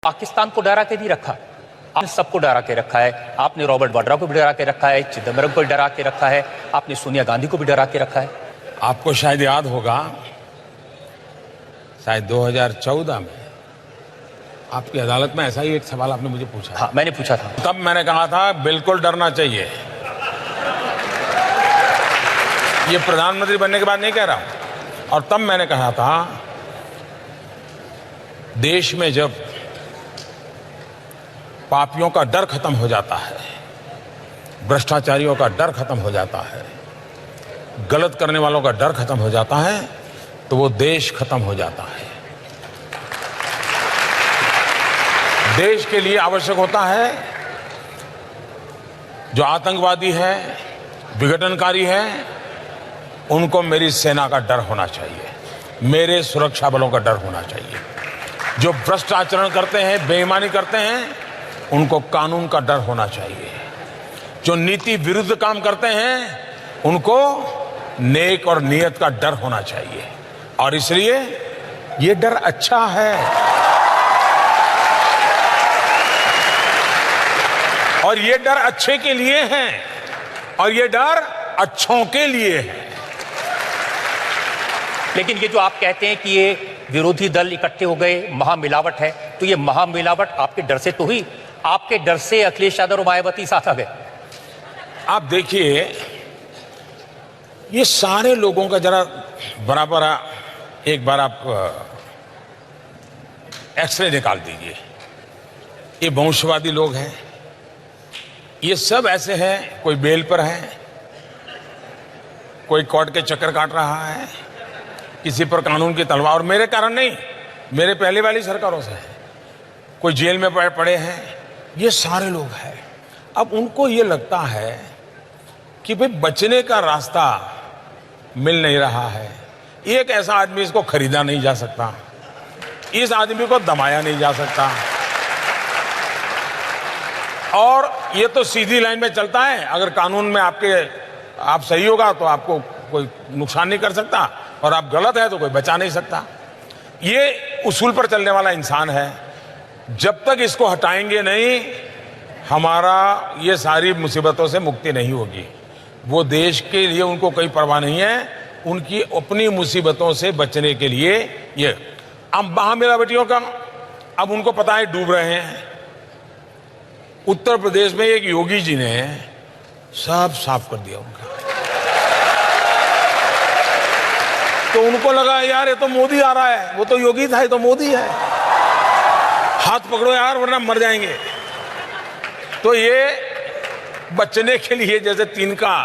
पाकिस्तान को डरा के नहीं रखा, आपने सबको डरा के रखा है। आपने रॉबर्ट वाड्रा को भी डरा के रखा है, चिदम्बरम को भी डरा के रखा है, आपने सोनिया गांधी को भी डरा के रखा है। आपको शायद याद होगा, शायद 2014 में आपकी अदालत में ऐसा ही एक सवाल आपने मुझे पूछा। हाँ, मैंने पूछा था। तब मैंने कहा था बिल्कुल डरना चाहिए। ये प्रधानमंत्री बनने के बाद नहीं कह रहा हूं। और तब मैंने कहा था, देश में जब पापियों का डर खत्म हो जाता है, भ्रष्टाचारियों का डर खत्म हो जाता है, गलत करने वालों का डर खत्म हो जाता है, तो वो देश खत्म हो जाता है। देश के लिए आवश्यक होता है, जो आतंकवादी है, विघटनकारी है, उनको मेरी सेना का डर होना चाहिए, मेरे सुरक्षा बलों का डर होना चाहिए। जो भ्रष्ट आचरण करते हैं, बेईमानी करते हैं, उनको कानून का डर होना चाहिए। जो नीति विरुद्ध काम करते हैं, उनको नेक और नियत का डर होना चाहिए। और इसलिए ये डर अच्छा है, और ये डर अच्छे के लिए है, और ये डर अच्छों के लिए है। लेकिन ये जो आप कहते हैं कि ये विरोधी दल इकट्ठे हो गए, महामिलावट है, तो ये महामिलावट आपके डर से तो हुई, आपके डर से अखिलेश यादव और मायावती साथ आ गए। आप देखिए, ये सारे लोगों का जरा बराबर एक बार आप एक्सरे निकाल दीजिए। ये वंशवादी लोग हैं, ये सब ऐसे हैं, कोई बेल पर है, कोई कोर्ट के चक्कर काट रहा है, किसी पर कानून की तलवार, और मेरे कारण नहीं, मेरे पहले वाली सरकारों से है, कोई जेल में पड़े हैं, ये सारे लोग हैं। अब उनको ये लगता है कि भाई बचने का रास्ता मिल नहीं रहा है। एक ऐसा आदमी, इसको खरीदा नहीं जा सकता, इस आदमी को दबाया नहीं जा सकता, और ये तो सीधी लाइन में चलता है। अगर कानून में आप सही होगा तो आपको कोई नुकसान नहीं कर सकता, और आप गलत है तो कोई बचा नहीं सकता। ये उसूल पर चलने वाला इंसान है। जब तक इसको हटाएंगे नहीं, हमारा ये सारी मुसीबतों से मुक्ति नहीं होगी। वो देश के लिए उनको कोई परवाह नहीं है, उनकी अपनी मुसीबतों से बचने के लिए ये। अब महामिलावटियों का, अब उनको पता है डूब रहे हैं। उत्तर प्रदेश में एक योगी जी ने सब साफ कर दिया उनका। तो उनको लगा यार ये तो मोदी आ रहा है, वो तो योगी था, ये तो मोदी है, हाथ पकड़ो यार वरना मर जाएंगे। तो ये बचने के लिए, जैसे तिनका,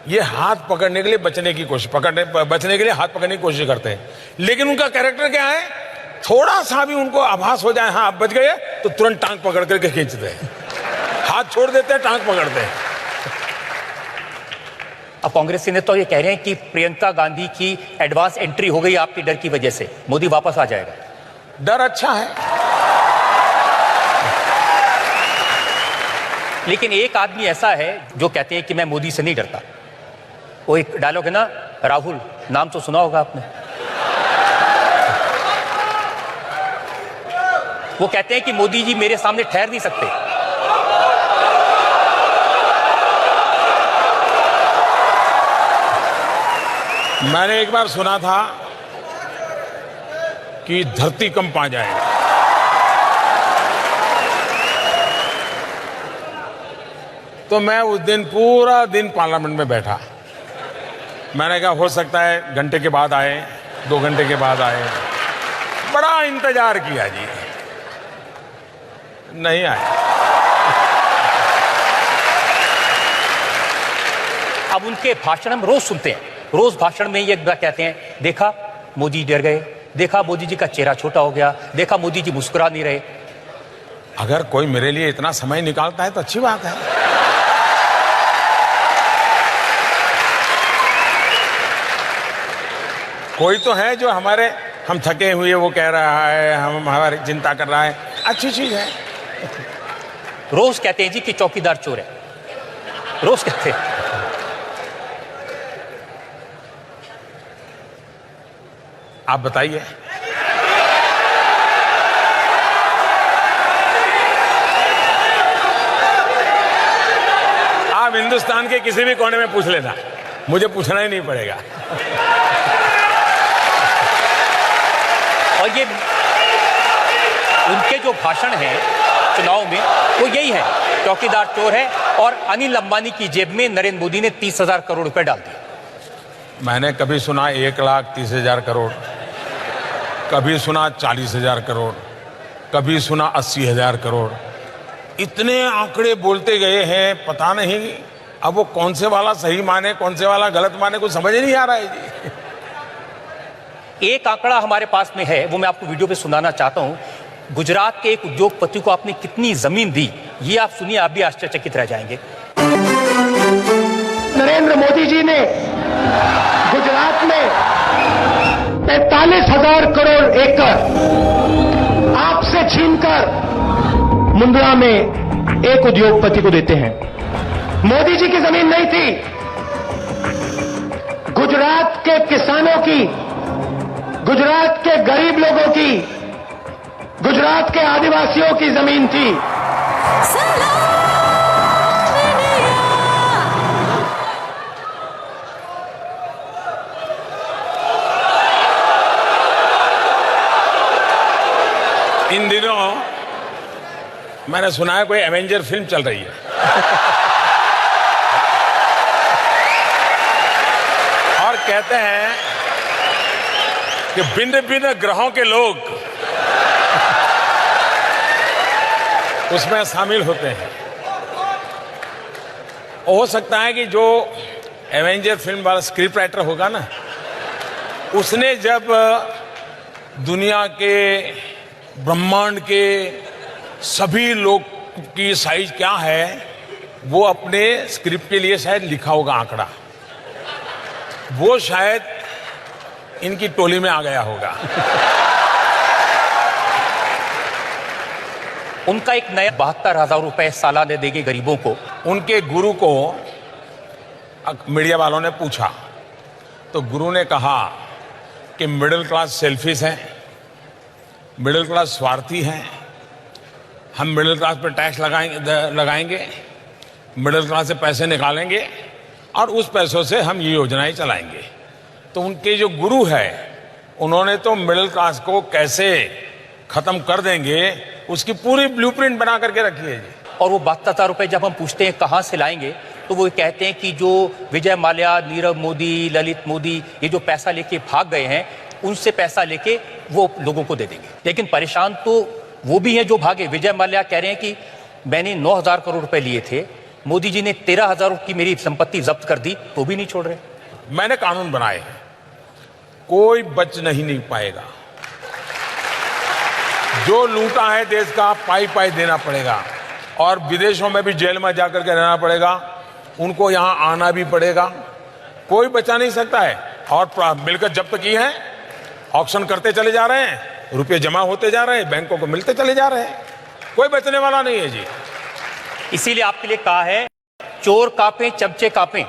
ये हाथ पकड़ने के लिए बचने के लिए हाथ पकड़ने की कोशिश करते हैं। लेकिन उनका कैरेक्टर क्या है, थोड़ा सा भी उनको आभास हो जाए हाँ आप बच गए, तो तुरंत टांग पकड़ करके खींचते हैं, हाथ छोड़ देते हैं, टांग पकड़ते हैं। अब कांग्रेस के नेता तो ये कह रहे हैं कि प्रियंका गांधी की एडवांस एंट्री हो गई आपके डर की वजह से, मोदी वापस आ जाएगा। डर अच्छा है, लेकिन एक आदमी ऐसा है जो कहते हैं कि मैं मोदी से नहीं डरता। वो एक डायलॉग है ना, राहुल, नाम तो सुना होगा आपने। वो कहते हैं कि मोदी जी मेरे सामने ठहर नहीं सकते। मैंने एक बार सुना था कि धरती कंप आ जाएगी। तो मैं उस दिन पूरा दिन पार्लियामेंट में बैठा। मैंने कहा हो सकता है घंटे के बाद आए, 2 घंटे के बाद आए। बड़ा इंतजार किया जी, नहीं आए। अब उनके भाषण हम रोज सुनते हैं, रोज भाषण में ये कहते हैं, देखा मोदी डर गए, देखा मोदी जी का चेहरा छोटा हो गया, देखा मोदी जी मुस्कुरा नहीं रहे। अगर कोई मेरे लिए इतना समय निकालता है तो अच्छी बात है। कोई तो है जो हम थके हुए वो कह रहा है, हम हमारी चिंता कर रहा है, अच्छी चीज है। रोज कहते हैं जी कि चौकीदार चोर है, रोज कहते हैं। आप बताइए, हिंदुस्तान के किसी भी कोने में पूछ लेना, मुझे पूछना ही नहीं पड़ेगा। और ये उनके जो भाषण हैं चुनाव में वो यही है, चौकीदार चोर है, और अनिल अंबानी की जेब में नरेंद्र मोदी ने 30,000 करोड़ रुपए डाल दिए। मैंने कभी सुना 1,30,000 करोड़, कभी सुना 40,000 करोड़, कभी सुना 80,000 करोड़। इतने आंकड़े बोलते गए हैं, पता नहीं अब वो कौन से वाला सही माने कौन से वाला गलत माने, कुछ समझ ही नहीं आ रहा है जी। एक आंकड़ा हमारे पास में है, वो मैं आपको वीडियो पे सुनाना चाहता हूं। गुजरात के एक उद्योगपति को आपने कितनी जमीन दी, ये आप सुनिए, आप भी आश्चर्यचकित रह जाएंगे। नरेंद्र मोदी जी ने गुजरात में 45,000 करोड़ एकड़ आपसे छीनकर मुंद्रा में एक उद्योगपति को देते हैं। मोदी जी की जमीन नहीं थी, गुजरात के किसानों की, गुजरात के गरीब लोगों की, गुजरात के आदिवासियों की जमीन थी। इन दिनों मैंने सुना है कोई एवेंजर फिल्म चल रही है और कहते हैं कि भिन्न भिन्न ग्रहों के लोग उसमें शामिल होते हैं। हो सकता है कि जो एवेंजर फिल्म वाला स्क्रिप्ट राइटर होगा ना, उसने जब दुनिया के ब्रह्मांड के सभी लोग की साइज क्या है वो अपने स्क्रिप्ट के लिए शायद लिखा होगा आंकड़ा, वो शायद इनकी टोली में आ गया होगा। उनका एक नया 72,000 रुपए सालाना देंगे गरीबों को। उनके गुरु को मीडिया वालों ने पूछा तो गुरु ने कहा कि मिडिल क्लास सेल्फिश हैं, मिडिल क्लास स्वार्थी हैं, हम मिडिल क्लास पर टैक्स लगाएंगे, मिडिल क्लास से पैसे निकालेंगे और उस पैसों से हम ये योजनाएं चलाएंगे। तो उनके जो गुरु है उन्होंने तो मिडिल क्लास को कैसे खत्म कर देंगे उसकी पूरी ब्लूप्रिंट बना करके रखी है जी। और वो 72,000 रुपए जब हम पूछते हैं कहाँ से लाएंगे, तो वो कहते हैं कि जो विजय माल्या, नीरव मोदी, ललित मोदी, ये जो पैसा लेके भाग गए हैं, उनसे पैसा लेके वो लोगों को दे देंगे। लेकिन परेशान तो वो भी हैं जो भागे। विजय माल्या कह रहे हैं कि मैंने 9,000 करोड़ रुपए लिए थे, मोदी जी ने 13,000 की मेरी संपत्ति जब्त कर दी, तो भी नहीं छोड़ रहे। मैंने कानून बनाए हैं, कोई बच नहीं पाएगा। जो लूटा है देश का पाई पाई देना पड़ेगा और विदेशों में भी जेल में जाकर के रहना पड़ेगा, उनको यहां आना भी पड़ेगा, कोई बचा नहीं सकता है। और मिलकर जब्त की है, ऑक्शन करते चले जा रहे हैं, रुपए जमा होते जा रहे हैं, बैंकों को मिलते चले जा रहे हैं, कोई बचने वाला नहीं है जी। इसीलिए आपके लिए कहा है, चोर कांपे चमचे कांपे,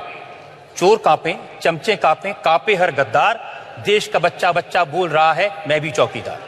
चोर कांपे चमचे कांपे, कांपे हर गद्दार, देश का बच्चा बच्चा बोल रहा है मैं भी चौकीदार।